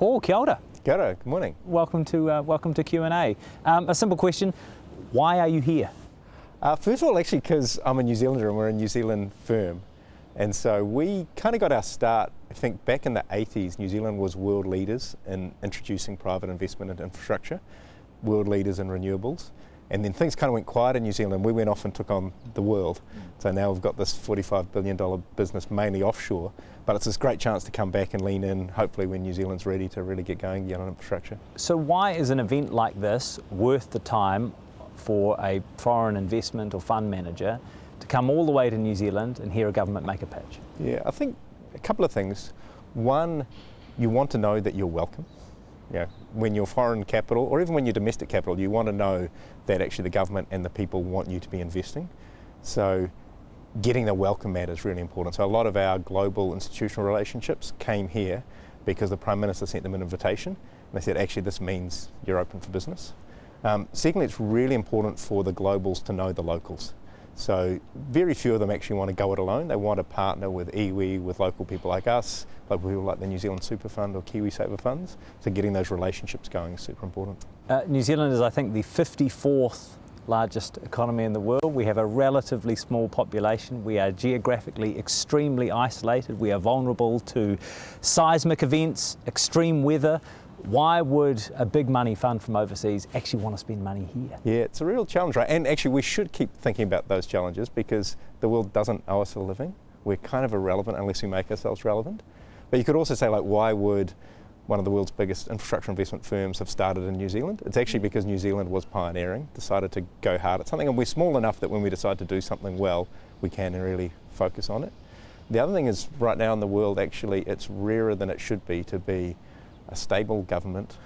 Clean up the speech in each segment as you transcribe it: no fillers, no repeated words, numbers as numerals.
Paul, kia ora. Kia ora, good morning. Welcome to Q&A. A simple question, why are you here? First of all, actually, because I'm a New Zealander and we're a New Zealand firm. And so we kind of got our start, I think back in the 80s, New Zealand was world leaders in introducing private investment in infrastructure, world leaders in renewables. And then things kind of went quiet in New Zealand. We went off and took on the world. So now we've got this $45 billion business mainly offshore, but it's this great chance to come back and lean in, hopefully when New Zealand's ready to really get going again on infrastructure. So why is an event like this worth the time for a foreign investment or fund manager to come all the way to New Zealand and hear a government make a pitch? Yeah, I think a couple of things. One, you want to know that you're welcome. Yeah, when you're foreign capital, or even when you're domestic capital, you want to know that actually the government and the people want you to be investing. So getting the welcome mat is really important. So a lot of our global institutional relationships came here because the Prime Minister sent them an invitation. And they said, actually, this means you're open for business. Secondly, it's really important for the globals to know the locals. So very few of them actually want to go it alone. They want to partner with iwi, with local people like us, local people like the New Zealand Super Fund or KiwiSaver funds. So getting those relationships going is super important. New Zealand is, I think, the 54th largest economy in the world. We have a relatively small population. We are geographically extremely isolated. We are vulnerable to seismic events, extreme weather. Why would a big money fund from overseas actually want to spend money here? Yeah, it's a real challenge, right? And actually we should keep thinking about those challenges because the world doesn't owe us a living. We're kind of irrelevant unless we make ourselves relevant. But you could also say, like, why would one of the world's biggest infrastructure investment firms have started in New Zealand? It's actually because New Zealand was pioneering, decided to go hard at something, and we're small enough that when we decide to do something well, we can really focus on it. The other thing is, right now in the world, actually, it's rarer than it should be to be a stable government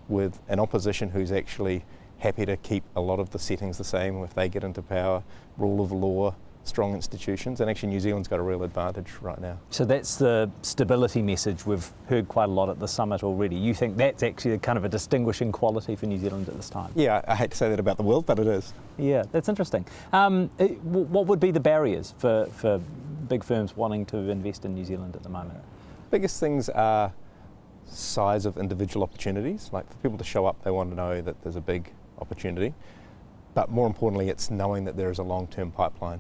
with an opposition who's actually happy to keep a lot of the settings the same if they get into power, rule of law, strong institutions, and actually New Zealand's got a real advantage right now. So that's the stability message we've heard quite a lot at the summit already. You think that's actually kind of a distinguishing quality for New Zealand at this time? Yeah, I hate to say that about the world, but it is. Yeah, that's interesting. What would be the barriers for big firms wanting to invest in New Zealand at the moment? Biggest things are size of individual opportunities. Like, for people to show up, they want to know that there's a big opportunity. But more importantly, it's knowing that there is a long-term pipeline.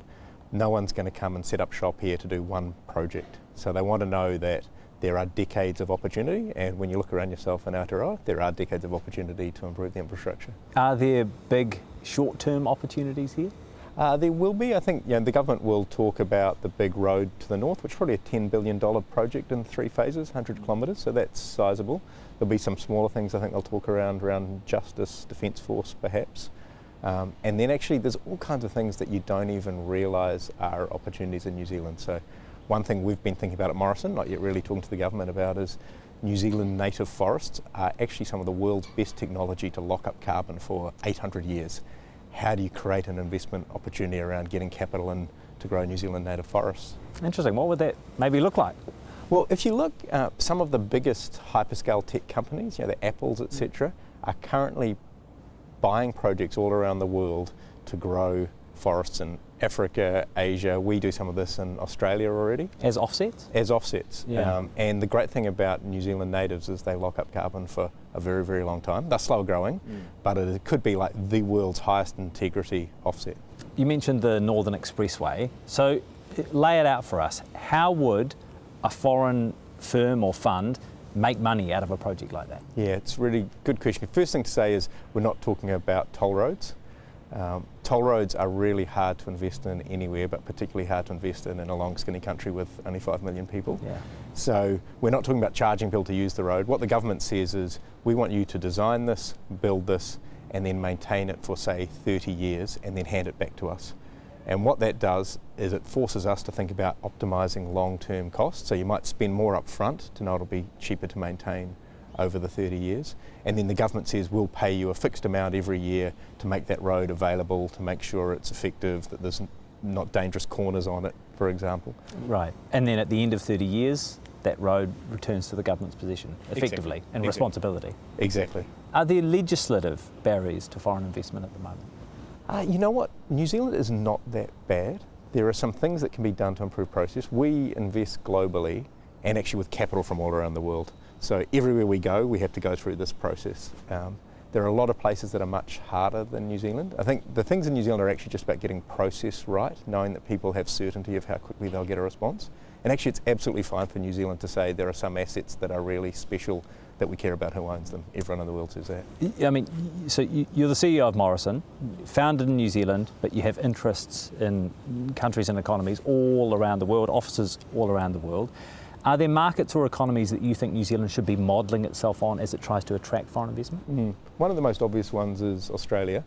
No one's going to come and set up shop here to do one project. So they want to know that there are decades of opportunity, and when you look around yourself in Aotearoa, there are decades of opportunity to improve the infrastructure. Are there big short-term opportunities here? There will be. I think the government will talk about the big road to the north, which is probably a $10 billion project in 3 phases, 100 kilometres, so that's sizable. There'll be some smaller things I think they'll talk around justice, Defence Force perhaps. And then actually there's all kinds of things that you don't even realise are opportunities in New Zealand. So one thing we've been thinking about at Morrison, not yet really talking to the government about, is New Zealand native forests are actually some of the world's best technology to lock up carbon for 800 years. How do you create an investment opportunity around getting capital in to grow New Zealand native forests? Interesting. What would that maybe look like? Well, if you look, some of the biggest hyperscale tech companies, the Apples, etc., are currently buying projects all around the world to grow forests in Africa, Asia. We do some of this in Australia already. As offsets? As offsets. Yeah. And the great thing about New Zealand natives is they lock up carbon for a very, very long time. They're slow growing, but it could be like the world's highest integrity offset. You mentioned the Northern Expressway. So lay it out for us. How would a foreign firm or fund make money out of a project like that? Yeah, it's a really good question. First thing to say is we're not talking about toll roads. Toll roads are really hard to invest in anywhere, but particularly hard to invest in a long, skinny country with only 5 million people. Yeah. So we're not talking about charging people to use the road. What the government says is, we want you to design this, build this, and then maintain it for, say, 30 years, and then hand it back to us. And what that does is it forces us to think about optimising long-term costs. So you might spend more up front to know it'll be cheaper to maintain over the 30 years. And then the government says we'll pay you a fixed amount every year to make that road available, to make sure it's effective, that there's not dangerous corners on it, for example. Right. And then at the end of 30 years, that road returns to the government's possession, effectively, and responsibility. Exactly. Are there legislative barriers to foreign investment at the moment? You know what? New Zealand is not that bad. There are some things that can be done to improve process. We invest globally and actually with capital from all around the world. So everywhere we go, we have to go through this process. There are a lot of places that are much harder than New Zealand. I think the things in New Zealand are actually just about getting process right, knowing that people have certainty of how quickly they'll get a response. And actually it's absolutely fine for New Zealand to say there are some assets that are really special that we care about who owns them. Everyone in the world says that. I mean, so you're the CEO of Morrison, founded in New Zealand, but you have interests in countries and economies all around the world, offices all around the world. Are there markets or economies that you think New Zealand should be modelling itself on as it tries to attract foreign investment? One of the most obvious ones is Australia.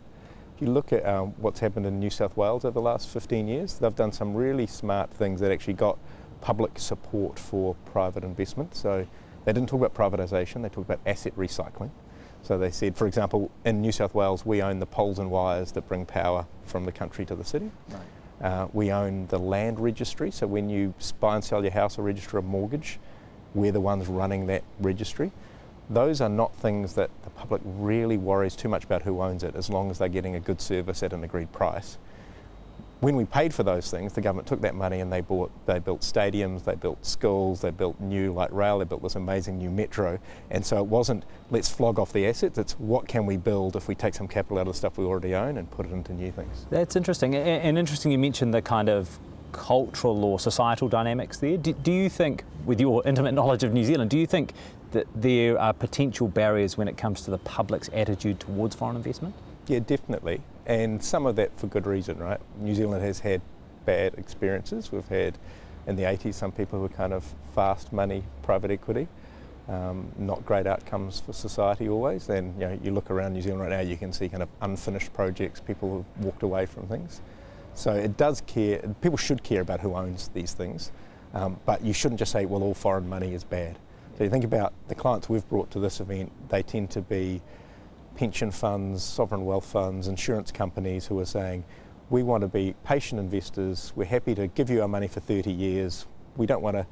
If you look at what's happened in New South Wales over the last 15 years, they've done some really smart things that actually got public support for private investment. So they didn't talk about privatisation, they talked about asset recycling. So they said, for example, in New South Wales, we own the poles and wires that bring power from the country to the city. Right. We own the land registry, so when you buy and sell your house or register a mortgage, we're the ones running that registry. Those are not things that the public really worries too much about who owns it, as long as they're getting a good service at an agreed price. When we paid for those things, the government took that money and they built stadiums, they built schools, they built new light rail, they built this amazing new metro. And so it wasn't, let's flog off the assets, it's what can we build if we take some capital out of the stuff we already own and put it into new things. That's interesting. And interesting you mentioned the kind of cultural or societal dynamics there. Do you think, with your intimate knowledge of New Zealand, do you think that there are potential barriers when it comes to the public's attitude towards foreign investment? Yeah, definitely. And some of that for good reason, right? New Zealand has had bad experiences. We've had, in the 80s, some people who were kind of fast money private equity. Not great outcomes for society always. And you look around New Zealand right now, you can see kind of unfinished projects, people have walked away from things. So it does care, people should care about who owns these things, but you shouldn't just say, well, all foreign money is bad. So you think about the clients we've brought to this event, they tend to be pension funds, sovereign wealth funds, insurance companies who are saying, we want to be patient investors, we're happy to give you our money for 30 years, we don't want to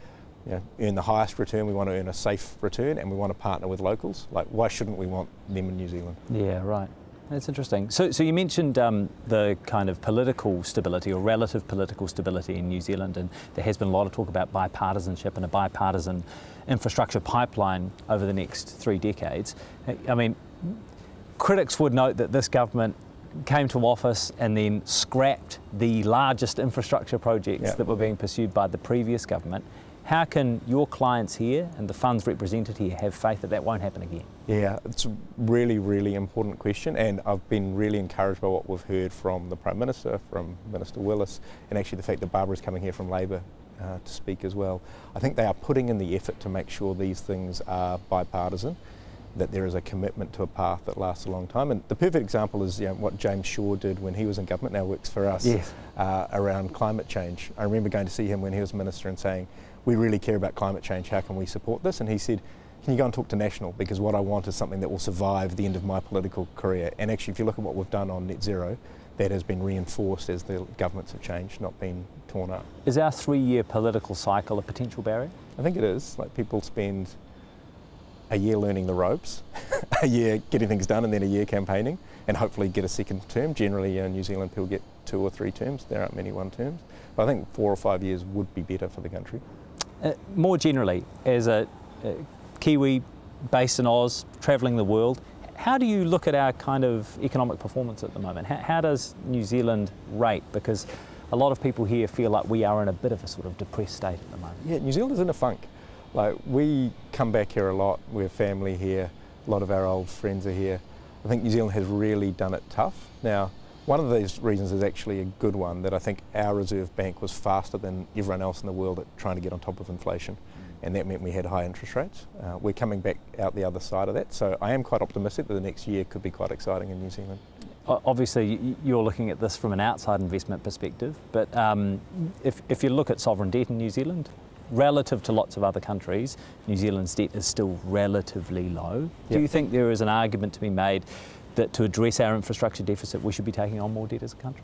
earn the highest return, we want to earn a safe return, and we want to partner with locals. Like, why shouldn't we want them in New Zealand? Yeah, right. That's interesting. So you mentioned the kind of political stability or relative political stability in New Zealand, and there has been a lot of talk about bipartisanship and a bipartisan infrastructure pipeline over the next 3 decades. I mean, critics would note that this government came to office and then scrapped the largest infrastructure projects that were being pursued by the previous government. How can your clients here and the funds represented here have faith that that won't happen again? Yeah, it's a really, really important question, and I've been really encouraged by what we've heard from the Prime Minister, from Minister Willis, and actually the fact that Barbara's coming here from Labour to speak as well. I think they are putting in the effort to make sure these things are bipartisan, that there is a commitment to a path that lasts a long time. And the perfect example is what James Shaw did when he was in government, now works for us, around climate change. I remember going to see him when he was Minister and saying, we really care about climate change, how can we support this? And he said, can you go and talk to National, because what I want is something that will survive the end of my political career. And actually, if you look at what we've done on net zero, that has been reinforced as the governments have changed, not been torn up. Is our 3-year political cycle a potential barrier? I think it is. Like, people spend a year learning the ropes, a year getting things done, and then a year campaigning, and hopefully get a second term. Generally in New Zealand people get 2 or 3 terms, there aren't many 1 terms. But I think 4 or 5 years would be better for the country. More generally, as a Kiwi based in Oz, travelling the world, how do you look at our kind of economic performance at the moment? How does New Zealand rate? Because a lot of people here feel like we are in a bit of a sort of depressed state at the moment. Yeah, New Zealand is in a funk. Like, we come back here a lot, we have family here, a lot of our old friends are here. I think New Zealand has really done it tough. Now, one of these reasons is actually a good one, that I think our Reserve Bank was faster than everyone else in the world at trying to get on top of inflation, and that meant we had high interest rates. We're coming back out the other side of that, so I am quite optimistic that the next year could be quite exciting in New Zealand. Obviously, you're looking at this from an outside investment perspective, but if you look at sovereign debt in New Zealand, relative to lots of other countries, New Zealand's debt is still relatively low. Do you think there is an argument to be made that to address our infrastructure deficit, we should be taking on more debt as a country?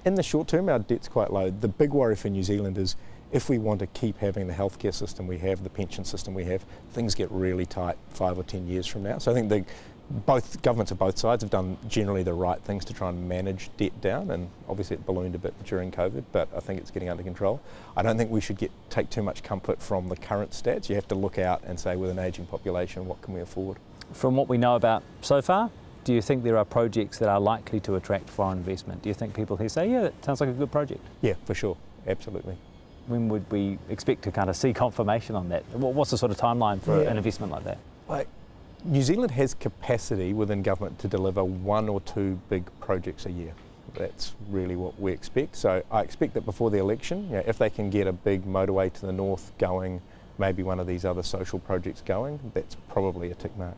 In the short term, our debt's quite low. The big worry for New Zealand is if we want to keep having the healthcare system we have, the pension system we have, things get really tight 5 or 10 years from now. So I think both governments of both sides have done generally the right things to try and manage debt down, and obviously it ballooned a bit during COVID, but I think it's getting under control. I don't think we should take too much comfort from the current stats. You have to look out and say, with an ageing population, what can we afford? From what we know about so far, do you think there are projects that are likely to attract foreign investment? Do you think people here say, yeah, that sounds like a good project? Yeah, for sure, absolutely. When would we expect to kind of see confirmation on that? What's the sort of timeline for an investment like that? New Zealand has capacity within government to deliver 1 or 2 big projects a year. That's really what we expect. So I expect that before the election, if they can get a big motorway to the north going, maybe one of these other social projects going, that's probably a tick mark.